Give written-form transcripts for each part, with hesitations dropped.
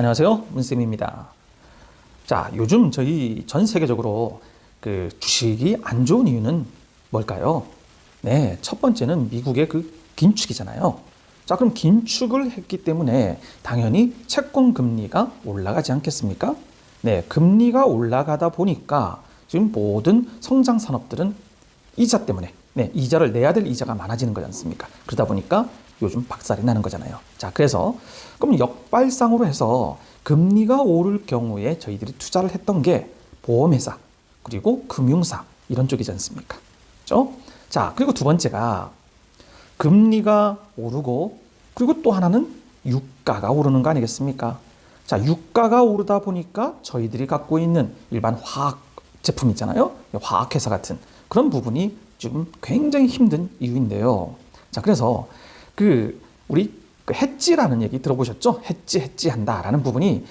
안녕하세요. 문쌤입니다. 자, 요즘 저희 전 세계적으로 주식이 안 좋은 이유는 뭘까요? 네, 첫 번째는 미국의 긴축이잖아요. 자, 그럼 긴축을 했기 때문에 당연히 채권 금리가 올라가지 않겠습니까? 네, 금리가 올라가다 보니까 지금 모든 성장 산업들은 이자 때문에 이자를 내야 될 이자가 많아지는 거지 않습니까? 그러다 보니까 요즘 박살이 나는 거잖아요. 자, 그래서 그럼 역발상으로 해서 금리가 오를 경우에 저희들이 투자를 했던 게 보험회사 그리고 금융사 이런 쪽이지 않습니까? 그렇죠? 자, 그리고 두 번째가 금리가 오르고 그리고 또 하나는 유가가 오르는 거 아니겠습니까? 자, 유가가 오르다 보니까 저희들이 갖고 있는 일반 화학 제품 있잖아요. 화학회사 같은 그런 부분이 지금 굉장히 힘든 이유인데요. 자, 그래서 우리 해지라는 얘기 들어보셨죠? 해지한다라는 부분이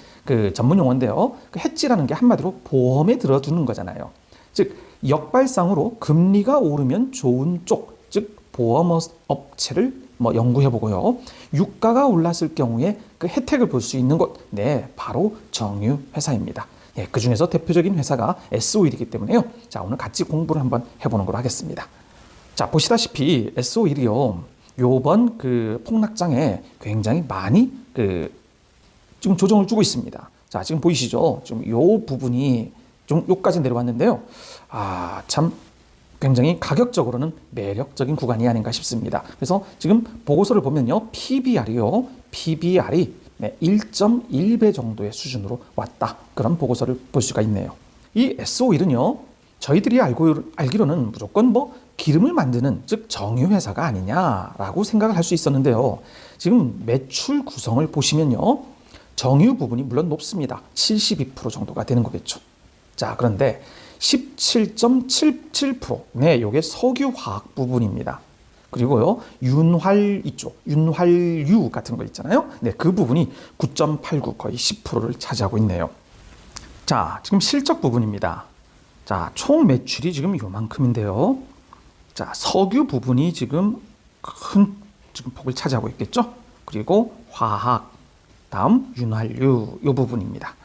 전문 용어인데요. 해지라는 게 한마디로 보험에 들어두는 거잖아요. 즉, 역발상으로 금리가 오르면 좋은 쪽, 즉 보험업체를 연구해보고요. 유가가 올랐을 경우에 그 혜택을 볼 수 있는 곳, 바로 정유회사입니다. 그 중에서 대표적인 회사가 S-오일이기 때문에요. 자, 오늘 같이 공부를 한번 해보는 걸로 하겠습니다. 자, 보시다시피 S-오일이요. 요번 폭락장에 굉장히 많이 지금 조정을 주고 있습니다. 자, 지금 보이시죠? 지금 요 부분이 좀 요까지 내려왔는데요. 참 굉장히 가격적으로는 매력적인 구간이 아닌가 싶습니다. 그래서 지금 보고서를 보면요. PBR이요. PBR이 1.1배 정도의 수준으로 왔다. 그런 보고서를 볼 수가 있네요. 이 S-오일은요. 저희들이 알기로는 무조건 기름을 만드는 즉 정유회사가 아니냐라고 생각을 할 수 있었는데요. 지금 매출 구성을 보시면요. 정유 부분이 물론 높습니다. 72% 정도가 되는 거겠죠. 자, 그런데 17.77%. 요게 석유화학 부분입니다. 그리고요, 윤활유 같은 거 있잖아요. 그 부분이 9.89 거의 10%를 차지하고 있네요. 자, 지금 실적 부분입니다. 자, 총 매출이 지금 요만큼인데요. 자, 석유 부분이 지금 큰 폭을 차지하고 있겠죠. 그리고 화학, 다음 윤활유 요 부분입니다.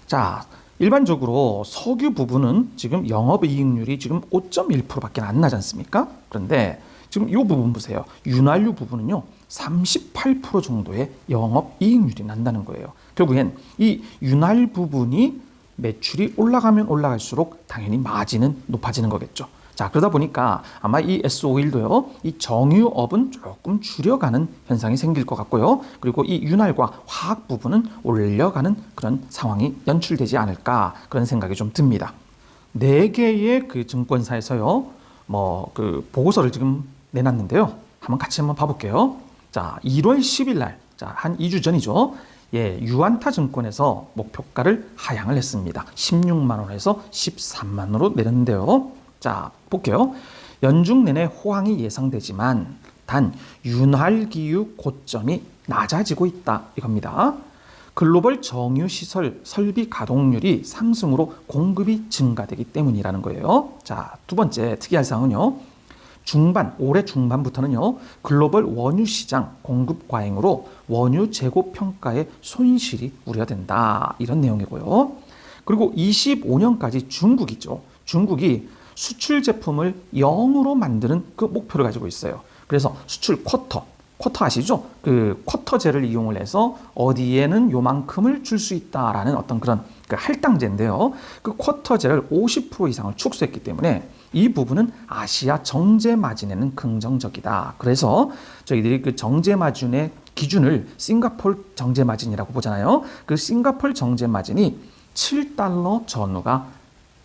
자, 일반적으로 석유 부분은 지금 영업이익률이 지금 5.1%밖에 안 나지 않습니까? 그런데 지금 이 부분 보세요. 윤활유 부분은요 38% 정도의 영업이익률이 난다는 거예요. 결국엔 이 윤활 부분이 매출이 올라가면 올라갈수록 당연히 마진은 높아지는 거겠죠. 자, 그러다 보니까 아마 이 S-오일도요, 이 정유업은 조금 줄여가는 현상이 생길 것 같고요. 그리고 이 윤활과 화학 부분은 올려가는 그런 상황이 연출되지 않을까 그런 생각이 좀 듭니다. 4개의 증권사에서요, 보고서를 지금 내놨는데요. 한번 봐볼게요. 자, 1월 10일 날, 자, 한 2주 전이죠. 유안타 증권에서 목표가를 하향을 했습니다. 16만 원에서 13만 원으로 내렸는데요. 자, 볼게요. 연중 내내 호황이 예상되지만 단 윤활기유 고점이 낮아지고 있다 이겁니다. 글로벌 정유시설 설비 가동률이 상승으로 공급이 증가되기 때문이라는 거예요. 자, 두 번째 특이할 사항은요. 올해 중반부터는요. 글로벌 원유 시장 공급 과잉으로 원유 재고 평가의 손실이 우려된다. 이런 내용이고요. 그리고 25년까지 중국이죠. 중국이 수출 제품을 0으로 만드는 그 목표를 가지고 있어요. 그래서 수출 쿼터 아시죠? 쿼터제를 이용을 해서 어디에는 요만큼을 줄 수 있다라는 어떤 그런 할당제인데요. 그 쿼터제를 50% 이상을 축소했기 때문에 이 부분은 아시아 정제 마진에는 긍정적이다. 그래서 저희들이 정제 마진의 기준을 싱가포르 정제 마진이라고 보잖아요. 그 싱가포르 정제 마진이 7달러 전후가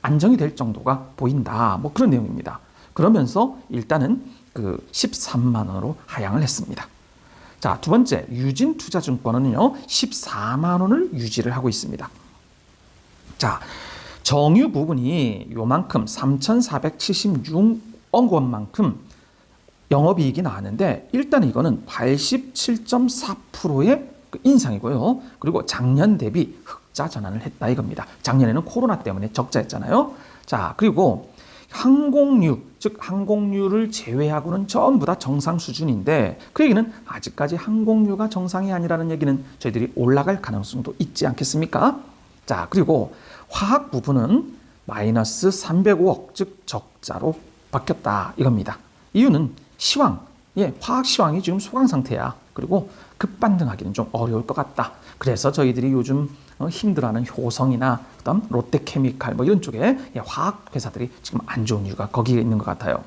안정이 될 정도가 보인다. 그런 내용입니다. 그러면서 일단은 13만 원으로 하향을 했습니다. 자, 두 번째 유진투자증권은요 14만 원을 유지를 하고 있습니다. 자, 정유 부분이 요만큼 3,476억 원만큼 영업이익이 나왔는데 일단 이거는 87.4%의 인상이고요. 그리고 작년 대비 흑자 전환을 했다 이겁니다. 작년에는 코로나 때문에 적자였잖아요. 자, 그리고 항공유, 즉 항공유를 제외하고는 전부 다 정상 수준인데 그 얘기는 아직까지 항공유가 정상이 아니라는 얘기는 저희들이 올라갈 가능성도 있지 않겠습니까? 자, 그리고 화학 부분은 마이너스 305억, 즉 적자로 바뀌었다 이겁니다. 이유는 시황, 화학 시황이 지금 소강 상태야. 그리고 급반등하기는 좀 어려울 것 같다. 그래서 저희들이 요즘 힘들어하는 효성이나 그다음 롯데케미칼 뭐 이런 쪽에 화학 회사들이 지금 안 좋은 이유가 거기에 있는 것 같아요.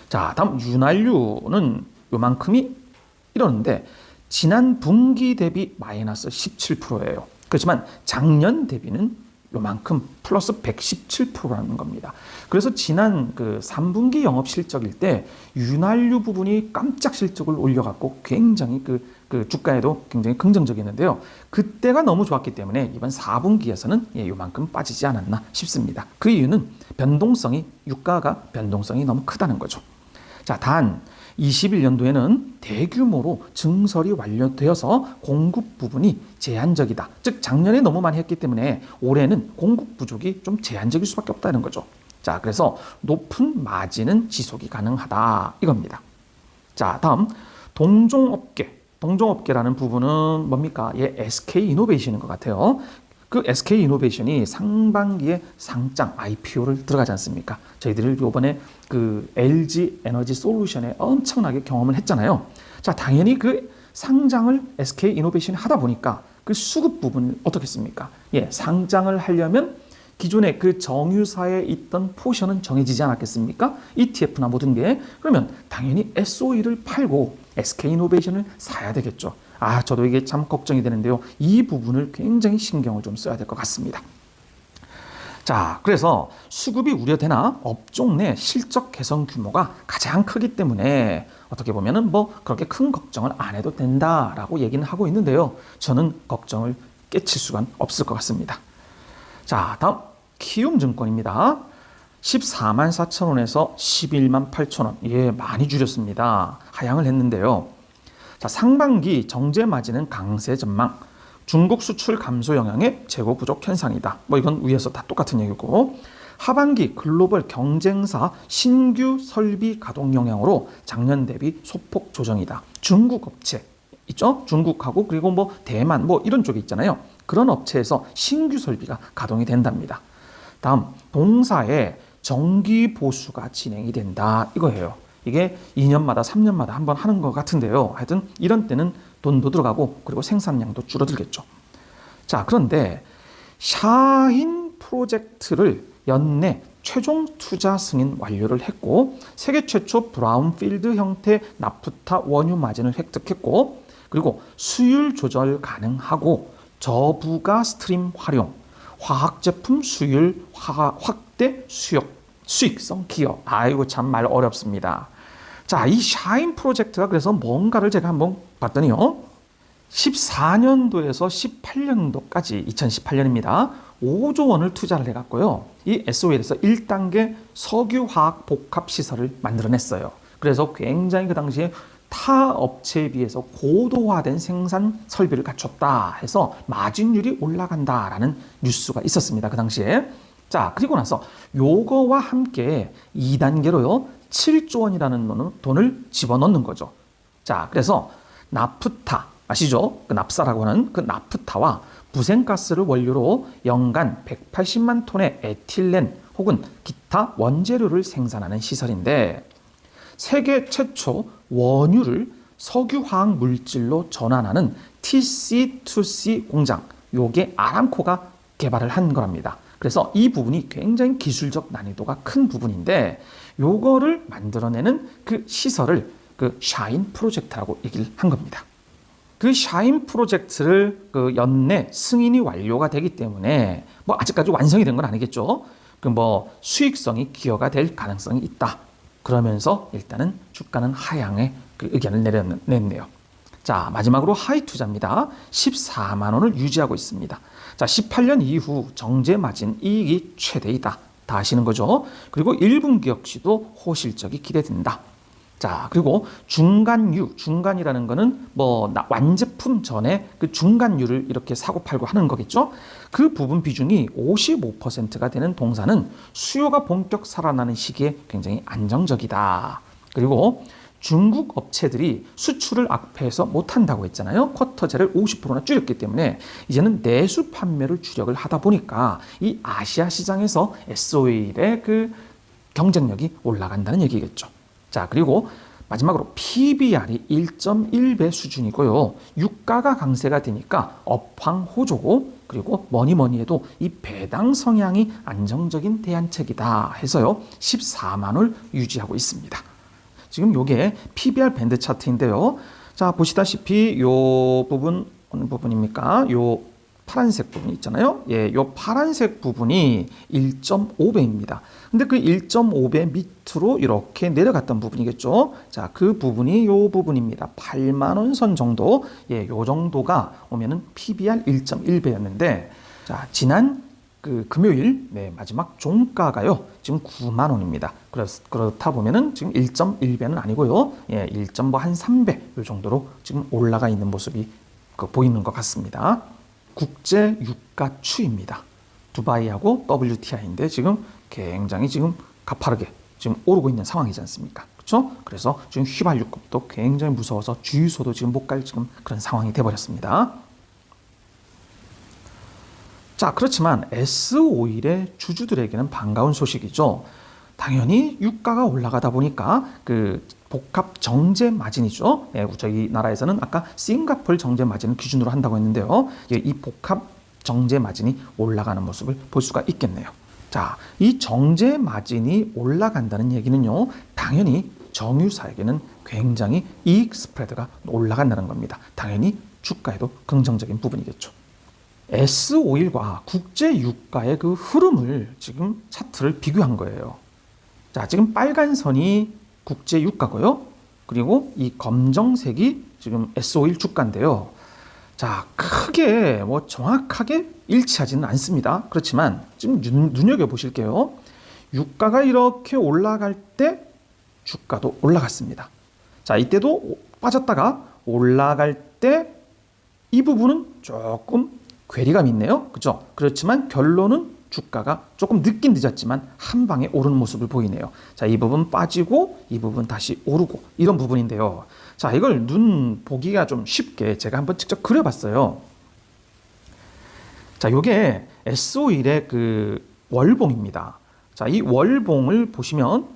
자, 다음 윤활유는 요만큼이 이러는데 지난 분기 대비 마이너스 17%예요. 그렇지만 작년 대비는 요만큼 플러스 117%라는 겁니다. 그래서 지난 그 3분기 영업 실적일 때 윤활유 부분이 깜짝 실적을 올려갖고 굉장히 그 주가에도 굉장히 긍정적이었는데요. 그때가 너무 좋았기 때문에 이번 4분기에서는 요만큼 빠지지 않았나 싶습니다. 그 이유는 유가가 변동성이 너무 크다는 거죠. 자, 단 21년도에는 대규모로 증설이 완료되어서 공급 부분이 제한적이다. 즉 작년에 너무 많이 했기 때문에 올해는 공급 부족이 좀 제한적일 수밖에 없다는 거죠. 자, 그래서 높은 마진은 지속이 가능하다 이겁니다. 자, 다음 동종업계라는 부분은 뭡니까? SK이노베이션인 것 같아요. 그 SK이노베이션이 상반기에 상장 IPO를 들어가지 않습니까? 저희들이 이번에 그 LG 에너지 솔루션에 엄청나게 경험을 했잖아요. 자, 당연히 그 상장을 SK이노베이션이 하다 보니까 그 수급 부분은 어떻겠습니까? 상장을 하려면 기존에 그 정유사에 있던 포션은 정해지지 않았겠습니까? ETF나 모든 게. 그러면 당연히 SOE를 팔고 SK이노베이션을 사야 되겠죠. 저도 이게 참 걱정이 되는데요. 이 부분을 굉장히 신경을 좀 써야 될 것 같습니다. 자, 그래서 수급이 우려되나 업종 내 실적 개선 규모가 가장 크기 때문에 어떻게 보면은 뭐 그렇게 큰 걱정을 안 해도 된다라고 얘기는 하고 있는데요. 저는 걱정을 깨칠 수가 없을 것 같습니다. 자, 다음 키움증권입니다. 14만 4천 원에서 11만 8천 원. 많이 줄였습니다. 하향을 했는데요. 자, 상반기 정제 마진은 강세 전망, 중국 수출 감소 영향의 재고 부족 현상이다. 뭐 이건 위에서 다 똑같은 얘기고, 하반기 글로벌 경쟁사 신규 설비 가동 영향으로 작년 대비 소폭 조정이다. 중국 업체 있죠? 중국하고 그리고 뭐 대만 뭐 이런 쪽에 있잖아요. 그런 업체에서 신규 설비가 가동이 된답니다. 다음 동사의 정기 보수가 진행이 된다 이거예요. 이게 2년마다 3년마다 한번 하는 것 같은데요. 하여튼 이런 때는 돈도 들어가고 그리고 생산량도 줄어들겠죠. 자, 그런데 샤힌 프로젝트를 연내 최종 투자 승인 완료를 했고 세계 최초 브라운필드 형태 나프타 원유 마진을 획득했고 그리고 수율 조절 가능하고 저부가 스트림 활용, 화학제품 수율 확대 수익성 기여. 이거 참 말 어렵습니다. 자, 이 샤인 프로젝트가 그래서 뭔가를 제가 한번 봤더니요. 14년도에서 18년도까지 2018년입니다. 5조 원을 투자를 해갖고요. 이 SOL에서 1단계 석유화학 복합시설을 만들어냈어요. 그래서 굉장히 그 당시에 타 업체에 비해서 고도화된 생산 설비를 갖췄다 해서 마진율이 올라간다라는 뉴스가 있었습니다. 그 당시에. 자, 그리고 나서 요거와 함께 2단계로요. 7조 원이라는 돈을 집어넣는 거죠. 자, 그래서 나프타 아시죠? 그 납사라고 하는 그 나프타와 부생가스를 원료로 연간 180만 톤의 에틸렌 혹은 기타 원재료를 생산하는 시설인데 세계 최초 원유를 석유화학 물질로 전환하는 TC2C 공장, 요게 아람코가 개발을 한 거랍니다. 그래서 이 부분이 굉장히 기술적 난이도가 큰 부분인데 요거를 만들어내는 그 시설을 그 샤인 프로젝트라고 얘기를 한 겁니다. 그 샤인 프로젝트를 그 연내 승인이 완료가 되기 때문에 뭐 아직까지 완성이 된 건 아니겠죠. 그 뭐 수익성이 기여가 될 가능성이 있다. 그러면서 일단은 주가는 하향의 그 의견을 냈네요. 자, 마지막으로 하이 투자입니다. 14만 원을 유지하고 있습니다. 자, 18년 이후 정제 마진 이익이 최대이다. 다 아시는 거죠. 그리고 1분기 역시도 호실적이 기대된다. 자, 그리고 중간유, 중간이라는 거는 뭐 완제품 전에 그 중간유를 이렇게 사고 팔고 하는 거겠죠. 그 부분 비중이 55%가 되는 동사는 수요가 본격 살아나는 시기에 굉장히 안정적이다. 그리고 중국 업체들이 수출을 악화해서 못한다고 했잖아요. 쿼터제를 50%나 줄였기 때문에 이제는 내수 판매를 주력을 하다 보니까 이 아시아 시장에서 SO일의 그 경쟁력이 올라간다는 얘기겠죠. 자, 그리고 마지막으로 PBR이 1.1배 수준이고요. 유가가 강세가 되니까 업황호조고, 그리고 뭐니 해도 이 배당 성향이 안정적인 대안책이다 해서요 14만 원 유지하고 있습니다. 지금 요게 PBR 밴드 차트인데요. 자, 보시다시피 요 부분 어느 부분입니까? 요 파란색 부분 있잖아요. 예, 요 파란색 부분이 1.5배입니다. 근데 그 1.5배 밑으로 이렇게 내려갔던 부분이겠죠. 자, 그 부분이 요 부분입니다. 8만 원 선 정도. 예, 요 정도가 오면은 PBR 1.1배였는데, 자, 지난 그 금요일 마지막 종가가요. 지금 9만 원입니다. 그렇다 보면은 지금 1.1배는 아니고요. 예, 1.3배 요 정도로 지금 올라가 있는 모습이 보이는 것 같습니다. 국제 유가 추이입니다. 두바이하고 WTI인데 지금 굉장히 지금 가파르게 지금 오르고 있는 상황이지 않습니까? 그렇죠? 그래서 지금 휘발유값도 굉장히 무서워서 주유소도 지금 못 갈 지금 그런 상황이 돼 버렸습니다. 자, 그렇지만 S-오일의 주주들에게는 반가운 소식이죠. 당연히 유가가 올라가다 보니까 그 복합 정제 마진이죠. 예, 저희 나라에서는 아까 싱가포르 정제 마진을 기준으로 한다고 했는데요. 이 복합 정제 마진이 올라가는 모습을 볼 수가 있겠네요. 자, 이 정제 마진이 올라간다는 얘기는요, 당연히 정유사에게는 굉장히 이익 스프레드가 올라간다는 겁니다. 당연히 주가에도 긍정적인 부분이겠죠. S-오일과 국제 유가의 그 흐름을 지금 차트를 비교한 거예요. 자, 지금 빨간 선이 국제 유가고요. 그리고 이 검정색이 지금 S-오일 주가인데요. 자, 크게 뭐 정확하게 일치하지는 않습니다. 그렇지만 지금 눈여겨보실게요. 유가가 이렇게 올라갈 때 주가도 올라갔습니다. 자, 이때도 빠졌다가 올라갈 때 이 부분은 조금 괴리감이 있네요. 그죠? 그렇지만 결론은 주가가 조금 늦긴 늦었지만 한 방에 오르는 모습을 보이네요. 자, 이 부분 빠지고 이 부분 다시 오르고 이런 부분인데요. 자, 이걸 눈 보기가 좀 쉽게 제가 한번 직접 그려봤어요. 자, 요게 S-오일의 그 월봉입니다. 자, 이 월봉을 보시면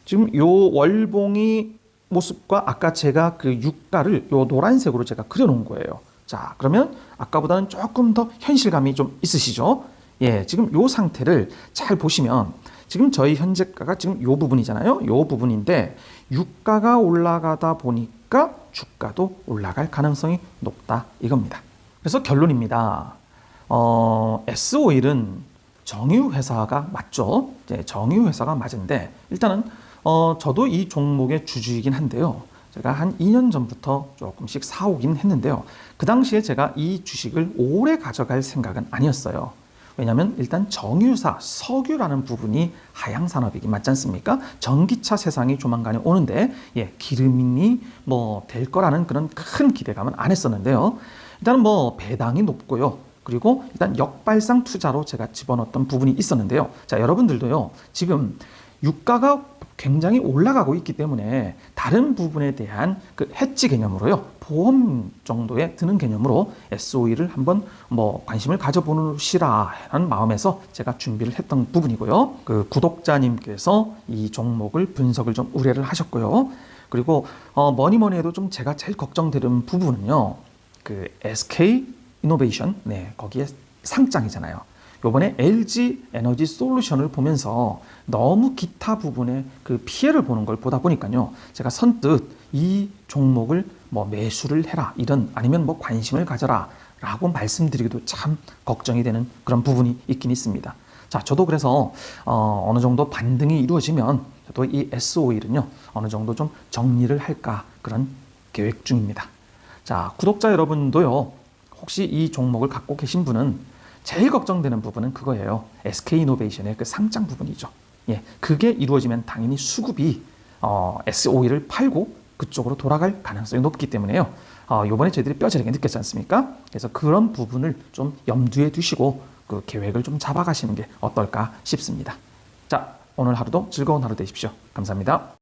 지금 요 월봉이 모습과 아까 제가 그 유가를 요 노란색으로 제가 그려놓은 거예요. 자, 그러면 아까보다는 조금 더 현실감이 좀 있으시죠? 예, 지금 요 상태를 잘 보시면 지금 저희 현재가가 지금 요 부분이잖아요. 요 부분인데 유가가 올라가다 보니까 주가도 올라갈 가능성이 높다 이겁니다. 그래서 결론입니다. S-오일은 정유회사가 맞죠? 네, 정유회사가 맞은데 일단은 저도 이 종목의 주주이긴 한데요. 제가 한 2년 전부터 조금씩 사오긴 했는데요. 그 당시에 제가 이 주식을 오래 가져갈 생각은 아니었어요. 왜냐하면 일단 정유사, 석유라는 부분이 하향산업이기 맞지 않습니까? 전기차 세상이 조만간에 오는데 기름이 뭐 될 거라는 그런 큰 기대감은 안 했었는데요. 일단 뭐 배당이 높고요. 그리고 일단 역발상 투자로 제가 집어넣었던 부분이 있었는데요. 자, 여러분들도요. 지금 유가가 굉장히 올라가고 있기 때문에 다른 부분에 대한 그 해지 개념으로요. 보험 정도에 드는 개념으로 S-오일을 한번 뭐 관심을 가져보시라는 마음에서 제가 준비를 했던 부분이고요. 그 구독자님께서 이 종목을 분석을 좀 의뢰를 하셨고요. 그리고 뭐니 해도 좀 제가 제일 걱정되는 부분은요. 그 SK 이노베이션, 거기에 상장이잖아요. 요번에 LG 에너지 솔루션을 보면서 너무 기타 부분에 그 피해를 보는 걸 보다 보니까요. 제가 선뜻 이 종목을 뭐 매수를 해라 이런 아니면 뭐 관심을 가져라 라고 말씀드리기도 참 걱정이 되는 그런 부분이 있긴 있습니다. 자, 저도 그래서 어느 정도 반등이 이루어지면 저도 이 S-오일은요. 어느 정도 좀 정리를 할까 그런 계획 중입니다. 자, 구독자 여러분도요. 혹시 이 종목을 갖고 계신 분은 제일 걱정되는 부분은 그거예요. SK이노베이션의 그 상장 부분이죠. 예, 그게 이루어지면 당연히 수급이 SOE를 팔고 그쪽으로 돌아갈 가능성이 높기 때문에요. 요번에 저희들이 뼈저리게 느꼈지 않습니까? 그래서 그런 부분을 좀 염두에 두시고 그 계획을 좀 잡아가시는 게 어떨까 싶습니다. 자, 오늘 하루도 즐거운 하루 되십시오. 감사합니다.